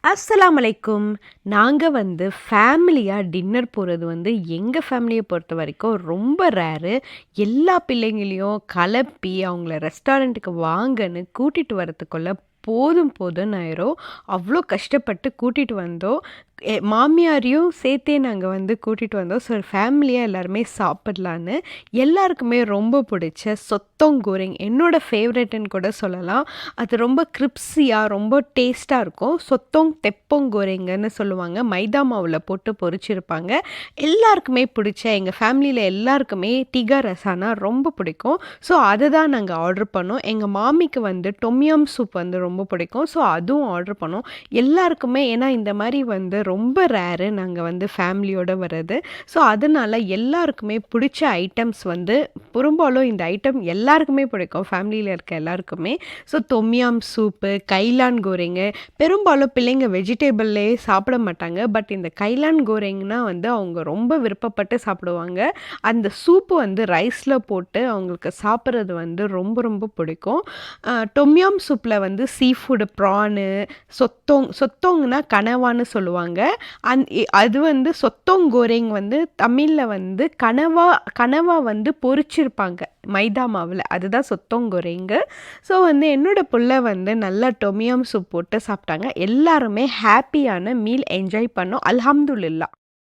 அஸ்ஸலாமு அலைக்கும். நாங்க ஃபேமிலியா டின்னர் போறது எங்க ஃபேமிலிய பொறுத்தவரைக்கும் ரொம்ப ரேரு. எல்லா பிள்ளைங்களையும் கலப்பி அவங்கள ரெஸ்டாரண்ட்டுக்கு வாங்கன்னு கூட்டிட்டு வரதுக்குள்ள போதும் போதும்ன்னு ஆயிரும். அவ்ளோ கஷ்டப்பட்டு கூட்டிட்டு வந்தோம். மாமியாரையும் சேர்த்தே நாங்க கூட்டிட்டு வந்தோம். ஸோ ஃபேமிலியா எல்லாருமே சாப்பிடலான்னு. எல்லாருக்குமே ரொம்ப பிடிச்ச சொத்தோங் கோரிங் என்னோட ஃபேவரைட்டுன்னு கூட சொல்லலாம். அது ரொம்ப கிரிப்ஸியா ரொம்ப டேஸ்ட்டா இருக்கும். சொத்தோங் தெப்போங் கோரிங்குன்னு சொல்லுவாங்க. மைதா மாவுல போட்டு பொரிச்சிருப்பாங்க. எல்லாருக்குமே பிடிச்ச எங்க ஃபேமிலியில எல்லாருக்குமே டிகா ரசானா ரொம்ப பிடிக்கும். ஸோ அத தான் நாங்க ஆர்டர் பண்ணோம். எங்க மாமிக்கு டொம்யம் சூப் ரொம்ப பிடிக்கும். ஸோ அதுவும் ஆர்டர் பண்ணோம். எல்லாருக்குமே ஏன்னா இந்த மாரி ரொம்ப ரேரு நாங்க ஃபேமிலியோட வர்றது. ஸோ அதனால எல்லாருக்குமே பிடிச்ச ஐட்டம்ஸ் பெரும்பாலும் இந்த ஐட்டம் எல்லாருக்குமே பிடிக்கும். ஃபேமிலியில இருக்க எல்லாருக்குமே. ஸோ தொம்யாம் சூப்பு, கைலான் கோரிங்கு பெரும்பாலும் பிள்ளைங்க வெஜிடபிள்லேயே சாப்பிட மாட்டாங்க. பட் இந்த கைலான் கோரிங்னா அவங்க ரொம்ப விருப்பப்பட்டு சாப்பிடுவாங்க. அந்த சூப்பு ரைஸ்ல போட்டு அவங்களுக்கு சாப்பிட்றது ரொம்ப ரொம்ப பிடிக்கும். டொம்யாம் சூப்ல சீ ஃபுட் ப்ரானு, சொத்தோங்னா கனவான்னு சொல்லுவாங்க. அது சொத்தோங் கோரிங் தமிழ்ல கனவா பொரிச்சிருப்பாங்க மைதா மாவுல. அதுதான் சொத்தோங் கோரிங்கு. ஸோ என்னோட புள்ள நல்லா டொமியம் சூப் போட்டு சாப்பிட்டாங்க. எல்லாருமே ஹேப்பியான மீல் என்ஜாய் பண்ணோம். அல்ஹம்துலில்லாஹ்.